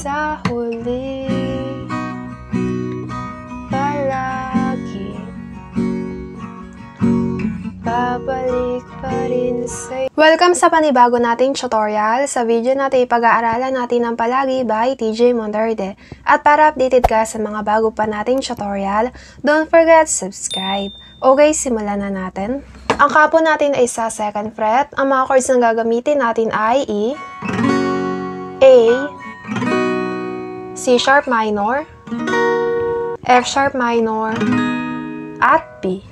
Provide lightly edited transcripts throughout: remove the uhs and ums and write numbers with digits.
sa huli, palagi babalik pa rin sa'yo. Welcome sa panibago nating tutorial. Sa video natin pag-aaralan natin ang Palagi by TJ Monterde. At para updated ka sa mga bago pa nating tutorial, don't forget to subscribe. Okay, simulan na natin. Ang kapo natin ay sa 2nd fret. Ang mga chords na gagamitin natin ay E, A, C sharp minor, F sharp minor, at B.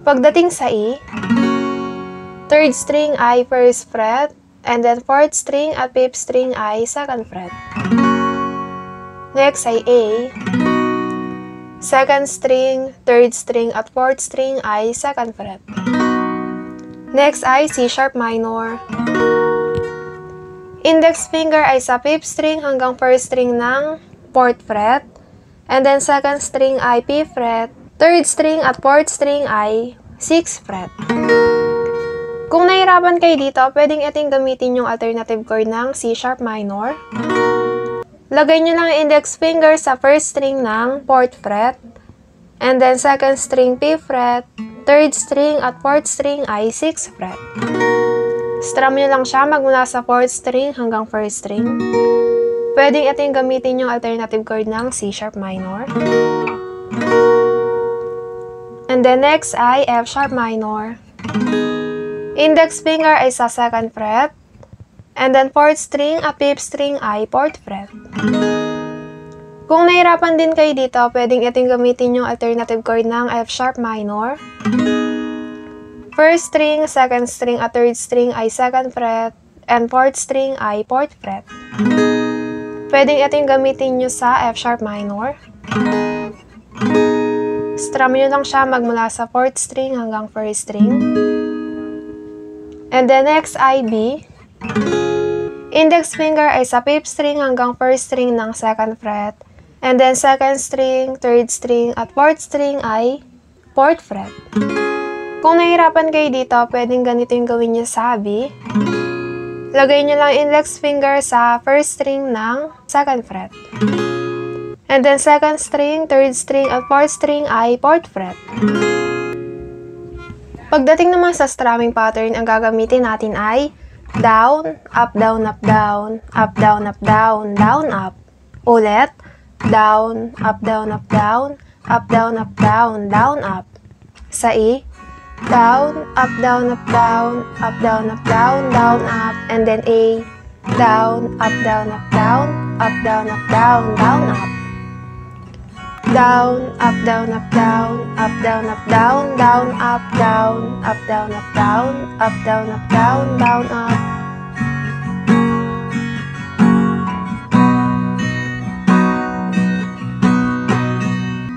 Pagdating sa E, 3rd string ay 1st fret, and then 4th string at 5th string ay 2nd fret. Next ay A, 2nd string, 3rd string at 4th string ay 2nd fret. Next ay C sharp minor. Index finger ay sa 5th string hanggang 1st string ng 4th fret, and then 2nd string ay 5th fret, 3rd string at 4th string ay 6th fret. Kung nahirapan kayo dito, pwedeng iting gamitin yung alternative chord ng C sharp minor. Lagay nyo lang yung index finger sa 1st string ng 4th fret, and then 2nd string 5th fret, 3rd string at 4th string ay 6th fret. Strum nyo lang siya magmula sa 4th string hanggang 1st string. Pwedeng iting gamitin yung alternative chord ng C sharp minor. And then next ay F sharp minor. Index finger ay sa 2nd fret, and then 4th string at 5th string ay 4th fret. Kung nahirapan din kayo dito, pwedeng iting gamitin yung alternative chord ng F sharp minor. 1st string, 2nd string at 3rd string ay 2nd fret, and 4th string ay 4th fret. Pwedeng iting gamitin nyo sa F sharp minor. Strum nyo lang siya magmula sa 4th string hanggang 1st string. And then next ay B. Index finger ay sa 5th string hanggang 1st string ng 2nd fret. And then 2nd string, 3rd string at 4th string ay 4th fret. Kung nahirapan kayo dito, pwedeng ganito yung gawin nyo sa B. Lagay nyo lang index finger sa 1st string ng 2nd fret. And then 2nd string, 3rd string at 4th string ay 4th fret. Pagdating naman sa strumming pattern, ang gagamitin natin ay down, up, down, up, down, up, down, up, down, down, up. Ulit, down, up, down, up, down, up, down, up, down, down, up. Sa E, down, up, down, up, down, up, down, up, down, down, up. And then A, down, up, down, up, down, up, down, up, down, down, up. Down, up, down, up, down, up, down, up, down, down, up, down, up, down, up, down, up, down, up, down, down, up.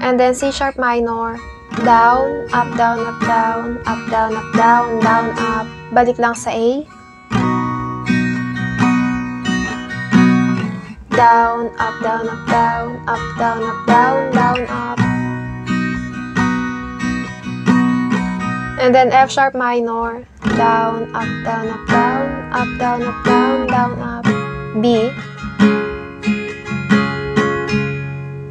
And then C sharp minor. Down, up, down, up, down, up, down, up, down, down, up. Balik lang sa A. Down, up, down, up, down, up, down, up, down, down, up. And then F sharp minor. Down, up, down, up, down, up, down, up, down, down, up. B.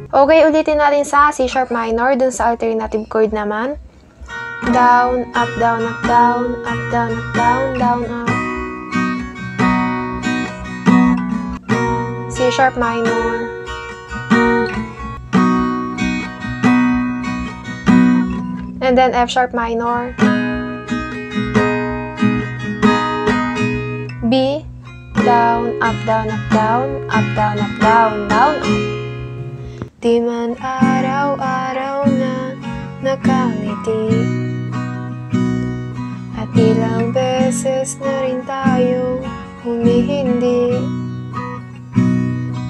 Okay, ulitin natin sa C sharp minor, dun sa alternative chord naman. Down, up, down, up, down, up, down, up, down, down, up. C sharp minor. And then F sharp minor. B. Down, up, down, up, down, up, down, up, down, down, up. Di man araw-araw na nakangiti, at ilang beses na rin tayo humihindi.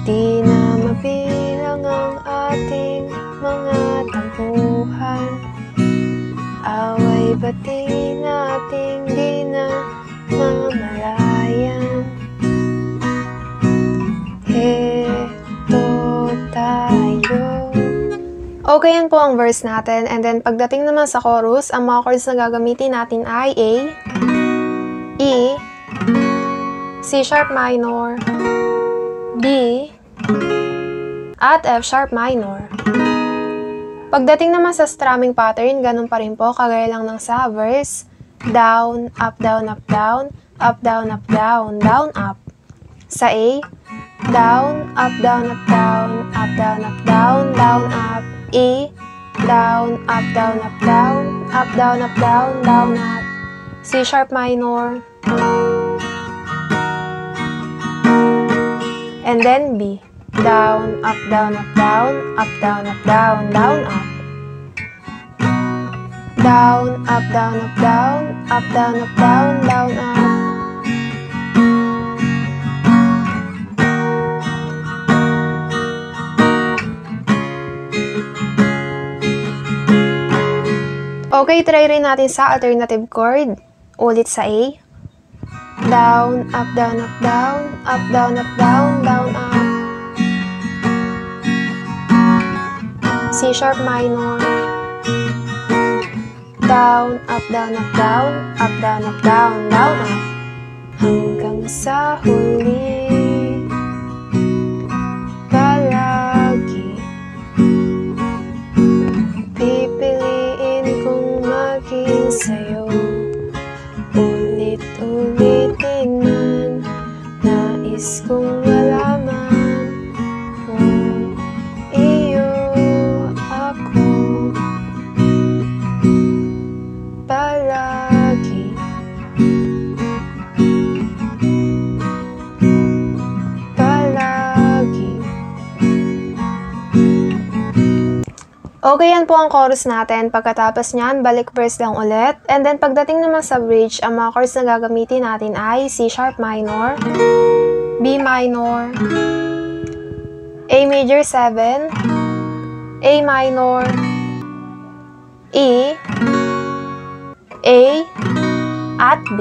Di na mabilang ang ating mga tampuhan, away bati nating di na mamalayan. Heto tayo. Okay, yan po ang verse natin. And then, pagdating naman sa chorus, ang mga chords na gagamitin natin ay A, E, C sharp minor, B, at F sharp minor. Pagdating naman sa strumming pattern, ganun pa rin po, kagaya lang ng sa verse, down, up, down, up, down, up, down, up, down, down, up. Sa A, down, up, down, up, down, up, down, up, down, down, up. E, down, up, down, up, down, up, down, up, down, down, up. C sharp minor. And then B, down, up, down, up, down, up, down, up, down, down, up. Down, up, down, up, down, up, down, up, down, down, up. Okay, try rin natin sa alternative chord. Ulit sa A. Down, up, down, up, down, up, down, up, down, down, up. C sharp minor. Down, up, down, up, down, up, down, up, down, down, up. Hanggang sa huli, palagi pipiliin kong maging sa'yo. Ulit-ulitin man, nais kong malaman kung iyo ako palagi. Palagi. Okay, yan po ang chorus natin. Pagkatapos nyan, balik verse lang ulit. And then, pagdating naman sa bridge, ang mga chords na gagamitin natin ay C sharp minor, B minor, A major 7, A minor, E, A, at B.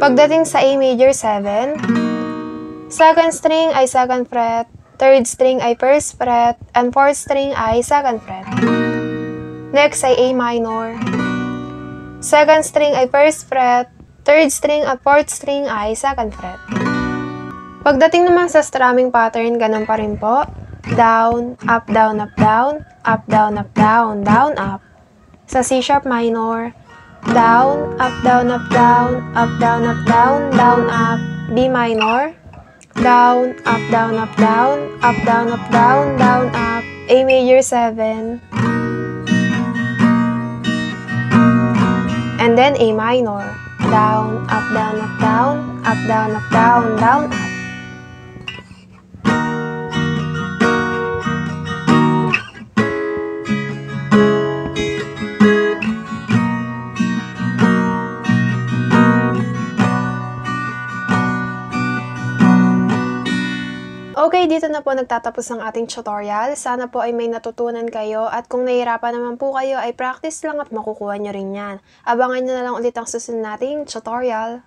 Pagdating sa A major 7, second string ay second fret, third string ay first fret, and fourth string ay second fret. Next ay A minor. Second string ay first fret, third string at fourth string ay second fret. Pagdating naman sa strumming pattern, ganun pa rin po. Down, up, down, up, down, up, down, up, down, down, up. Sa C sharp minor, down, up, down, up, down, up, down, up, down, down, up. B minor, down, up, down, up, down, up, down, up, down, down, up. A major 7. And then A minor. Down, up, down, up, down, up, down, up, down, down, up. Okay, dito na po nagtatapos ang ating tutorial. Sana po ay may natutunan kayo at kung nahihirapan naman po kayo ay practice lang at makukuha nyo rin yan. Abangan nyo na lang ulit ang susunod nating tutorial.